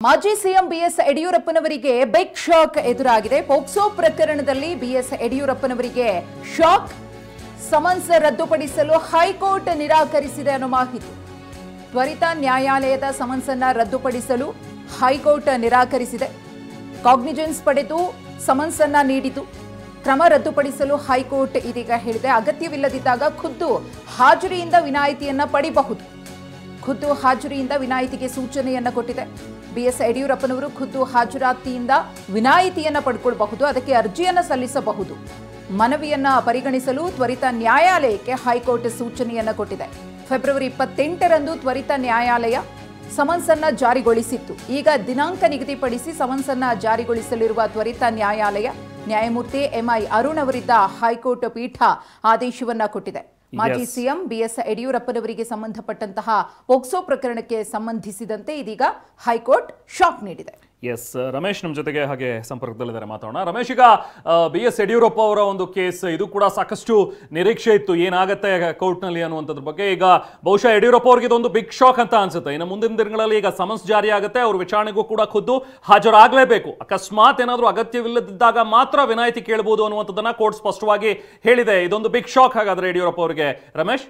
ಮಾಜಿ CM BS ಯಡಿಯೂರಪ್ಪನವರಿಗೆ big shock ಎದುರಾಗಿದೆ. POCSO ಪ್ರಕರಣದಲ್ಲಿ ಬಿಎಸ್ ಯಡಿಯೂರಪ್ಪನವರಿಗೆ ಶಾಕ್. ಸಮನ್ಸ್ ರದ್ದುಪಡಿಸಲು ಹೈಕೋರ್ಟ್ ನಿರಾಕರಿಸಿದೆ ಅನ್ನೋ ಮಾಹಿತಿ. ತ್ವರಿತ ನ್ಯಾಯಾಲಯದ ಸಮನ್ಸ್ ಅನ್ನು ರದ್ದುಪಡಿಸಲು ಹೈಕೋರ್ಟ್ ನಿರಾಕರಿಸಿದೆ. ಕಾಗ್ನಿಜೆನ್ಸ್ ಪಡೆದು ಸಮನ್ಸ್ ಅನ್ನು ನೀಡಿತು. ಕ್ರಮ ರದ್ದುಪಡಿಸಲು ಹೈಕೋರ್ಟ್ ಇದೀಗ ಹೇಳಿದೆ. ಅಗತ್ಯವಿಲ್ಲದಿದ್ದಾಗ ಖುದ್ದು ಹಾಜರಿಯಿಂದ ವಿನಾಯಿತಿಯನ್ನ ಪಡೆಯಬಹುದು. ಖುದ್ದು ಹಾಜರಿಯಿಂದ ವಿನಾಯಿತಿಗೆ ಸೂಚನೆಯನ್ನ ಕೊಟ್ಟಿದೆ. ಬಿಎಸ್ ಯಡಿಯೂರಪ್ಪನವರು ಖುದ್ದು ಹಾಜರಾತಿಯಿಂದ ವಿನಾಯಿತಿಯನ್ನ ಪಡ್ಕೊಳ್ಬಹುದು. ಅದಕ್ಕೆ ಅರ್ಜಿಯನ್ನ ಸಲ್ಲಿಸಬಹುದು. ಮನವಿಯನ್ನ ಪರಿಗಣಿಸಲು ತ್ವರಿತ ನ್ಯಾಯಾಲಯಕ್ಕೆ ಹೈಕೋರ್ಟ್ ಸೂಚನೆಯನ್ನ ಕೊಟ್ಟಿದೆ. ಫೆಬ್ರವರಿ 28ರಂದು ತ್ವರಿತ ನ್ಯಾಯಾಲಯ ಸಮನ್ಸ್ ಅನ್ನ ಜಾರಿಗೊಳಿಸಿತ್ತು. ಈಗ ದಿನಾಂಕ ನಿಗದಿಪಡಿಸಿ ಸಮನ್ಸ್ ಅನ್ನ ಜಾರಿಗೊಳಿಸಲಿರುವ ತ್ವರಿತ ನ್ಯಾಯಾಲಯ ನ್ಯಾಯಮೂರ್ತಿ ಎಂಐ ಅರುಣ್ ಅವರಿದ್ದ ಹೈಕೋರ್ಟ್ ಪೀಠ ಆದೇಶವನ್ನ ಕೊಟ್ಟಿದೆ. ಮಾಜಿ ಸಿಎಂ ಬಿಎಸ್ ಯಡಿಯೂರಪ್ಪನವರಿಗೆ ಸಂಬಂಧಪಟ್ಟಂತಹ ಪೋಕ್ಸೋ ಪ್ರಕರಣಕ್ಕೆ ಸಂಬಂಧಿಸಿದಂತೆ ಇದೀಗ ಹೈಕೋರ್ಟ್ ಶಾಕ್ ನೀಡಿದೆ. ಎಸ್, ರಮೇಶ್ ನಮ್ಮ ಜೊತೆಗೆ ಹಾಗೆ ಸಂಪರ್ಕದಲ್ಲಿದ್ದಾರೆ, ಮಾತಾಡೋಣ. ರಮೇಶ್, ಈಗ ಬಿ ಎಸ್ ಯಡಿಯೂರಪ್ಪ ಅವರ ಒಂದು ಕೇಸ್ ಇದು ಕೂಡ ಸಾಕಷ್ಟು ನಿರೀಕ್ಷೆ ಇತ್ತು, ಏನಾಗುತ್ತೆ ಕೋರ್ಟ್ನಲ್ಲಿ ಅನ್ನುವಂಥದ್ರ ಬಗ್ಗೆ. ಈಗ ಬಹುಶಃ ಯಡಿಯೂರಪ್ಪ ಅವರಿಗೆ ಇದೊಂದು ಬಿಗ್ ಶಾಕ್ ಅಂತ ಅನ್ಸುತ್ತೆ. ಇನ್ನು ಮುಂದಿನ ದಿನಗಳಲ್ಲಿ ಈಗ ಸಮನ್ಸ್ ಜಾರಿ ಆಗುತ್ತೆ, ಅವ್ರ ವಿಚಾರಣೆಗೂ ಕೂಡ ಖುದ್ದು ಹಾಜರಾಗಲೇಬೇಕು. ಅಕಸ್ಮಾತ್ ಏನಾದರೂ ಅಗತ್ಯವಿಲ್ಲದಿದ್ದಾಗ ಮಾತ್ರ ವಿನಾಯಿತಿ ಕೇಳಬಹುದು ಅನ್ನುವಂಥದ್ದನ್ನ ಕೋರ್ಟ್ ಸ್ಪಷ್ಟವಾಗಿ ಹೇಳಿದೆ. ಇದೊಂದು ಬಿಗ್ ಶಾಕ್ ಹಾಗಾದ್ರೆ ಯಡಿಯೂರಪ್ಪ ಅವರಿಗೆ. ರಮೇಶ್?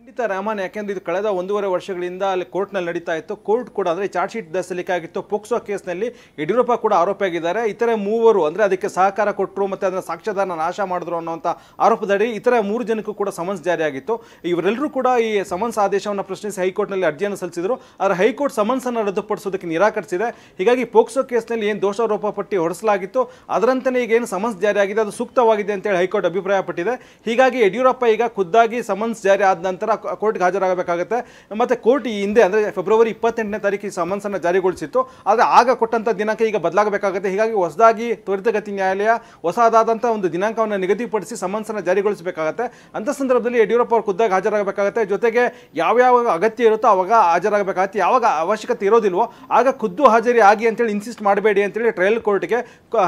ಖಂಡಿತ ರಾಮನ್, ಯಾಕೆಂದ್ರೆ ಇದು ಕಳೆದ 1.5 ವರ್ಷಗಳಿಂದ ಅಲ್ಲಿ ಕೋರ್ಟ್ನಲ್ಲಿ ನಡೀತಾ ಇತ್ತು. ಕೋರ್ಟ್ ಕೂಡ ಅಂದರೆ ಚಾರ್ಜ್ ಶೀಟ್ ಸಲ್ಲಿಕೆ ಆಗಿತ್ತು. ಪೋಕ್ಸೋ ಕೇಸ್ನಲ್ಲಿ ಯಡಿಯೂರಪ್ಪ ಕೂಡ ಆರೋಪಿಯಾಗಿದ್ದಾರೆ. ಇತರೆ 3 ಅಂದರೆ ಅದಕ್ಕೆ ಸಹಕಾರ ಕೊಟ್ಟರು ಮತ್ತು ಅದನ್ನ ಸಾಕ್ಷ್ಯಾಧಾರನ ನಾಶ ಮಾಡಿದ್ರು ಅನ್ನೋಂಥ ಆರೋಪದಡಿ ಇತರೆ 3 ಜನಕ್ಕೂ ಕೂಡ ಸಮನ್ಸ್ ಜಾರಿಯಾಗಿತ್ತು. ಇವರೆಲ್ಲರೂ ಕೂಡ ಈ ಸಮನ್ಸ್ ಆದೇಶವನ್ನು ಪ್ರಶ್ನಿಸಿ ಹೈಕೋರ್ಟ್ನಲ್ಲಿ ಅರ್ಜಿಯನ್ನು ಸಲ್ಲಿಸಿದರು. ಆದರೆ ಹೈಕೋರ್ಟ್ ಸಮನ್ಸ್ ಅನ್ನು ರದ್ದುಪಡಿಸೋದಕ್ಕೆ ನಿರಾಕರಿಸಿದೆ. ಹೀಗಾಗಿ ಪೋಕ್ಸೋ ಕೇಸ್ನಲ್ಲಿ ಏನು ದೋಷಾರೋಪ ಪಟ್ಟಿ ಹೊರಡಿಸಲಾಗಿತ್ತು ಅದರಂತೆಯೇ ಈಗ ಏನು ಸಮನ್ಸ್ ಜಾರಿಯಾಗಿದೆ ಅದು ಸೂಕ್ತವಾಗಿದೆ ಅಂತೇಳಿ ಹೈಕೋರ್ಟ್ ಅಭಿಪ್ರಾಯಪಟ್ಟಿದೆ. ಹೀಗಾಗಿ ಯಡಿಯೂರಪ್ಪ ಈಗ ಖುದ್ದಾಗಿ ಸಮನ್ಸ್ ಜಾರಿ ಆದ ನಂತರ ಕೋರ್ಟ್ಗೆ ಹಾಜರಾಗಬೇಕಾಗುತ್ತೆ. ಮತ್ತು ಕೋರ್ಟ್ ಈ ಹಿಂದೆ ಅಂದರೆ ಫೆಬ್ರವರಿ 28ನೇ ತಾರೀಕಿಗೆ ಸಮನ್ಸನ್ನು ಜಾರಿಗೊಳಿಸಿತ್ತು. ಆದರೆ ಆಗ ಕೊಟ್ಟಂಥ ದಿನಾಂಕ ಈಗ ಬದಲಾಗಬೇಕಾಗುತ್ತೆ. ಹೀಗಾಗಿ ಹೊಸದಾಗಿ ತ್ವರಿತಗತಿ ನ್ಯಾಯಾಲಯ ಹೊಸದಾದಂಥ ಒಂದು ದಿನಾಂಕವನ್ನು ನಿಗದಿಪಡಿಸಿ ಸಮನ್ಸನ್ನು ಜಾರಿಗೊಳಿಸಬೇಕಾಗುತ್ತೆ. ಅಂಥ ಸಂದರ್ಭದಲ್ಲಿ ಯಡಿಯೂರಪ್ಪ ಅವರು ಖುದ್ದಾಗಿ ಹಾಜರಾಗಬೇಕಾಗುತ್ತೆ. ಜೊತೆಗೆ ಯಾವ್ಯಾವ ಅಗತ್ಯ ಇರುತ್ತೋ ಅವಾಗ ಹಾಜರಾಗಬೇಕಾಗುತ್ತೆ. ಯಾವಾಗ ಅವಶ್ಯಕತೆ ಇರೋದಿಲ್ವೋ ಆಗ ಖುದ್ದು ಹಾಜರಿ ಆಗಿ ಅಂತೇಳಿ ಇನ್ಸಿಸ್ಟ್ ಮಾಡಬೇಡಿ ಅಂತೇಳಿ ಟ್ರಯಲ್ ಕೋರ್ಟ್ಗೆ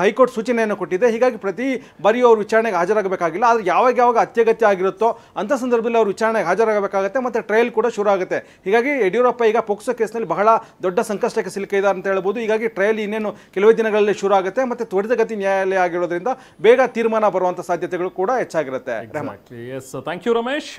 ಹೈಕೋರ್ಟ್ ಸೂಚನೆಯನ್ನು ಕೊಟ್ಟಿದೆ. ಹೀಗಾಗಿ ಪ್ರತಿ ಬಾರಿಯೂ ಅವರು ವಿಚಾರಣೆಗೆ ಹಾಜರಾಗಬೇಕಾಗಿಲ್ಲ. ಆದರೆ ಯಾವಾಗ ಅತ್ಯಗತ್ಯ ಆಗಿರುತ್ತೋ ಅಂಥ ಸಂದರ್ಭದಲ್ಲಿ ಅವರು ವಿಚಾರಣೆಗೆ ಹಾಜರಾಗಬೇಕಾಗುತ್ತೆ ಮತ್ತು ಟ್ರಯಲ್ ಕೂಡ ಶುರು ಆಗುತ್ತೆ. ಹೀಗಾಗಿ ಯಡಿಯೂರಪ್ಪ ಈಗ ಪೋಕ್ಸೋ ಕೇಸ್ನಲ್ಲಿ ಬಹಳ ದೊಡ್ಡ ಸಂಕಷ್ಟಕ್ಕೆ ಸಿಲುಕಿದ್ದಾರೆ ಅಂತ ಹೇಳ್ಬೋದು. ಹೀಗಾಗಿ ಟ್ರಯಲ್ ಇನ್ನೇನು ಕೆಲವೇ ದಿನಗಳಲ್ಲಿ ಶುರು ಆಗುತ್ತೆ ಮತ್ತು ತ್ವರಿತಗತಿ ನ್ಯಾಯಾಲಯ ಆಗಿರೋದ್ರಿಂದ ಬೇಗ ತೀರ್ಮಾನ ಬರುವಂಥ ಸಾಧ್ಯತೆಗಳು ಕೂಡ ಹೆಚ್ಚಾಗಿರುತ್ತೆ. Yes, thank you Ramesh.